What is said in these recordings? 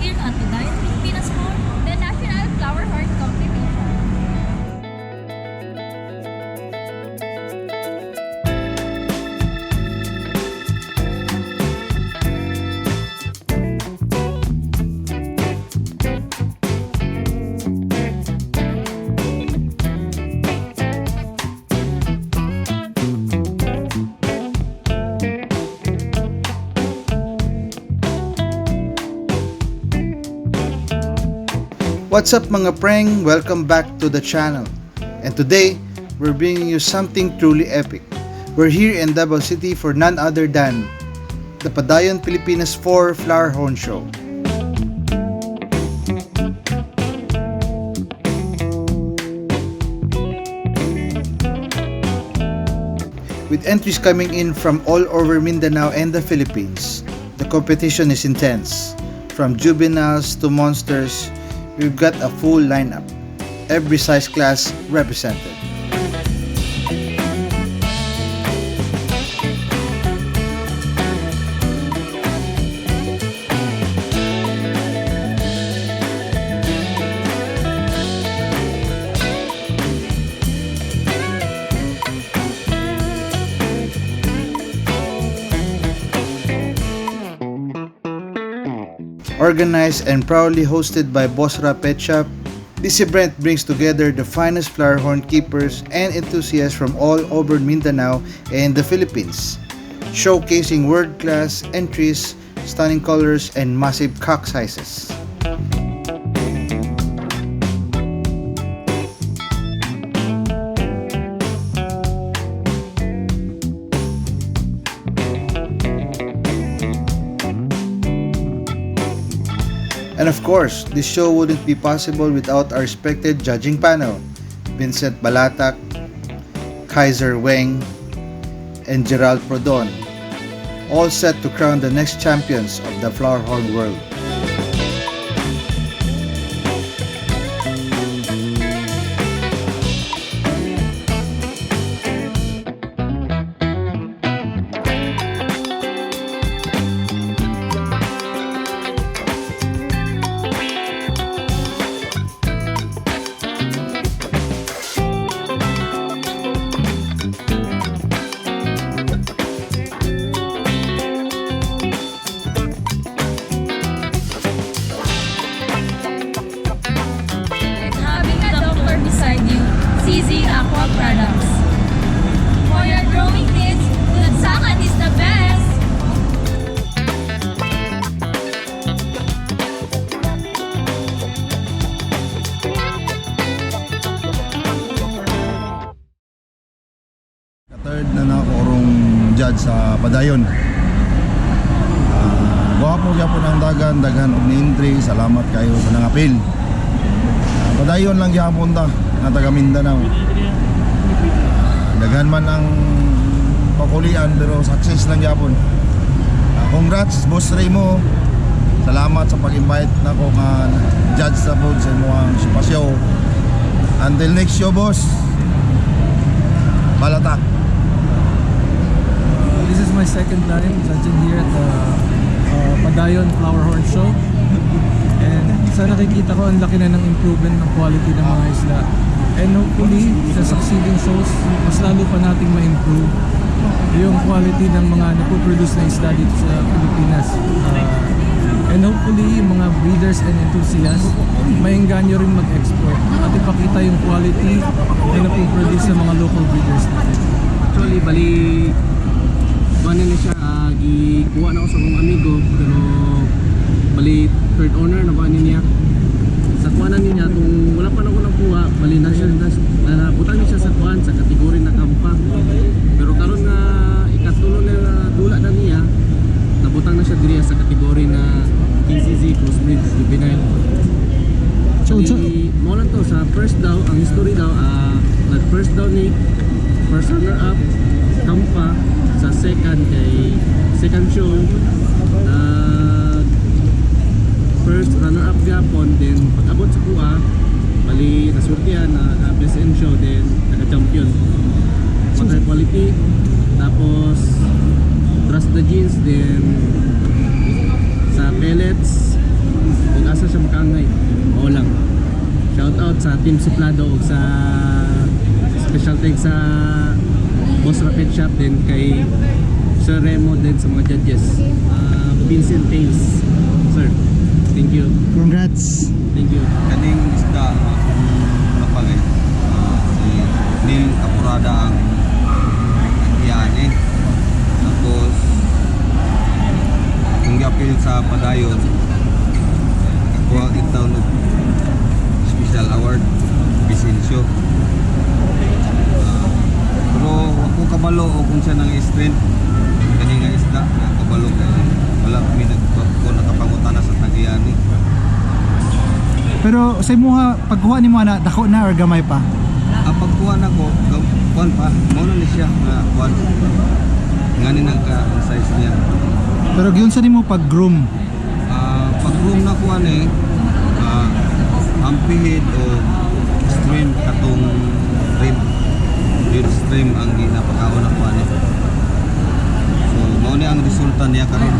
here at the Padayon Pilipinas Mall, the National Flower Horn Competition. What's up mga preng? Welcome back to the channel. And today, we're bringing you something truly epic. We're here in Davao City for none other than the Padayon Pilipinas 4 Flower Horn Show. With entries coming in from all over Mindanao and the Philippines, the competition is intense. From juveniles to monsters, we've got a full lineup, every size class represented. Organized and proudly hosted by Bosra Pet Shop, this event brings together the finest flower horn keepers and enthusiasts from all over Mindanao and the Philippines, showcasing world-class entries, stunning colors, and massive cock sizes. And of course, this show wouldn't be possible without our respected judging panel, Vincent Balatak, Kaiser Weng, and Gerald Prodon, all set to crown the next champions of the flower horn world. Having a doctor beside you, CZ Aqua Products. For your growing needs, Lansangan is the best! Third na nakurong judge sa Padayon. Gwapo gyapon ang daghan og ni-entry. Salamat kayo sa nangapil. Padayon lang gyapon ta nga taga Mindanao. Daghan man ang pakulian pero success lang gyapon. Congrats Boss Remo. Salamat sa pag-invite nako nga judge sa pod sa imong show. Until next show, boss. Balatak. This is my second time judging here at the Padayon Flower Horn Show. And sa nakikita ko, ang laki na ng improvement ng quality ng mga isla. And hopefully, sa succeeding shows, mas lalo pa nating ma-improve yung quality ng mga napoproduce na isla dito sa Pilipinas. And hopefully, yung mga breeders and enthusiasts, maengganyo rin mag-export at ipakita yung quality na napoproduce ng mga local breeders natin. Actually, bali kuha na siya, gikuha na ako sa akong amigo, pero bali third owner na kuha niya. Sa kuha na niya, kung wala pa na ako nakuha, bali na siya, nabutang niya siya sa kuhaan, sa kategory na kampa. Pero karon na ikatulo na dula na niya, nabutang na siya diri sa kategory na KCZ, Crossbreed, Juvenile. Bali, mo lang to, sa first daw, ang history daw, nag-first daw ni first runner-up, kampa. Sa second show, first runner-up gapon, then pag-abot sa kuha, bali nasurtihan na best in show, then naka-champion. Water quality, tapos trust the genes, then sa pellets, kaangay. Oo lang. Shout out sa Team Suplado ug sa special thanks sa Boss Rapid Shop din kay Sir Remo din sa mga judges. Vincent Tales. Sir, thank you. Congrats. Thank you. Kaning isda napalay si Neil Apurada ang yan tapos kung yapil sa padayon nakakuha ito ng special award Vicencio pero ako kabalo o kung siya ng strength kani nga isda kabalo kay wala kami nakapangutana sa tagiyani. Pero sa imuha pagkuha nimo na dako na or gamay pa? Ang pagkuha na ko, kuhan pa, mauna ni siya na kuhan. Nganin ang size niya. Pero gyud sa nimo pag groom. Pag-room na kuhan ampihid o stream katong rim. Yung stream ang ginapakaon na kuhan So, mauna ang resulta niya karon.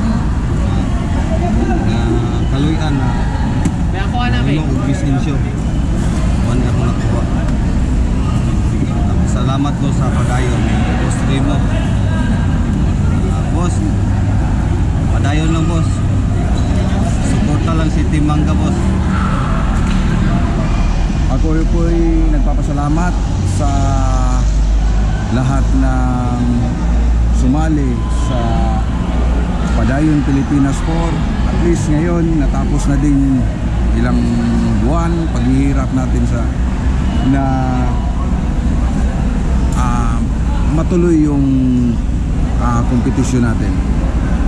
Kaluyan na Ano og Vicencio. Kuhan niya ako nakuha. Salamat ko sa padayon Boss Remo. Boss, padayon lang boss. Suporta lang si Team Mangga boss. Ako po'y nagpapasalamat sa lahat ng sumali sa Padayon Pilipinas 4. At least ngayon natapos na din ilang buwan paghihirap natin sa na matuloy yung kompetisyon natin.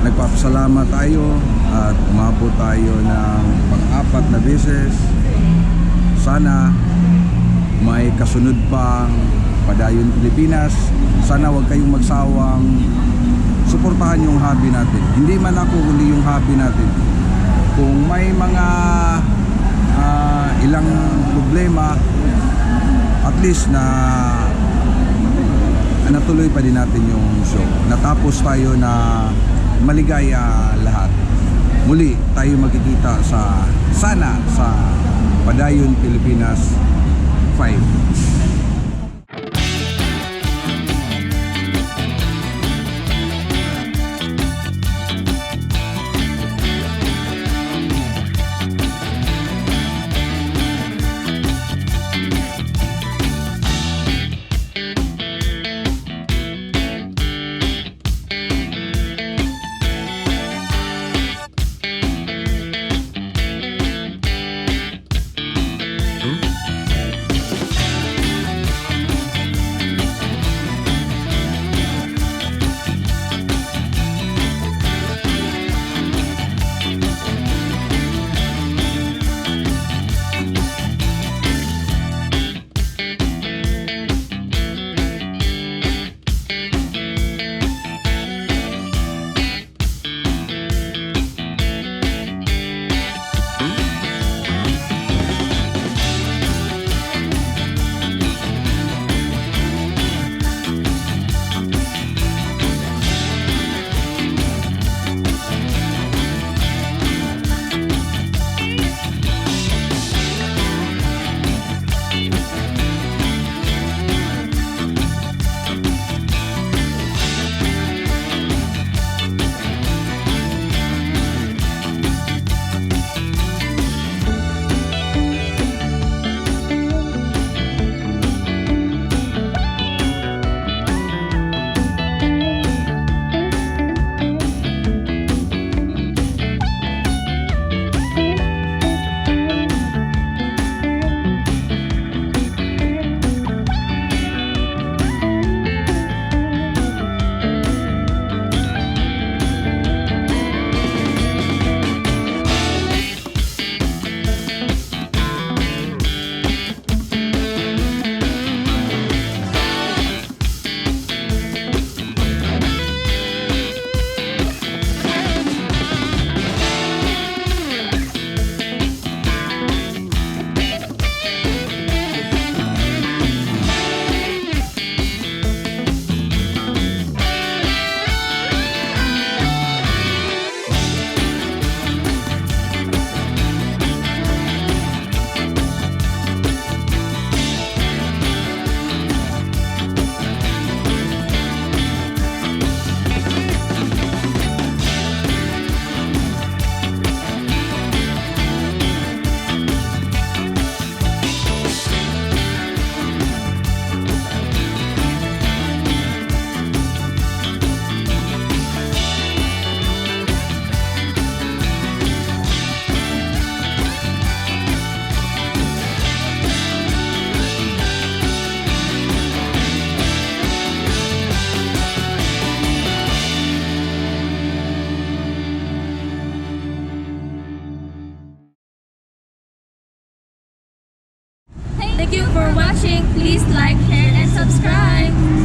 Nagpapasalamat tayo at umabot tayo ng pang-apat na beses. Sana may kasunod pang Padayon Pilipinas. Sana huwag kayong magsawang suportahan yung hobby natin. Hindi man ako kundi yung hobby natin. Kung may mga ilang problema, at least na natuloy pa din natin yung show. Natapos tayo na maligaya lahat. Muli tayo magkikita sana sa Padayon Pilipinas 5. you for watching. Please like, share, and subscribe.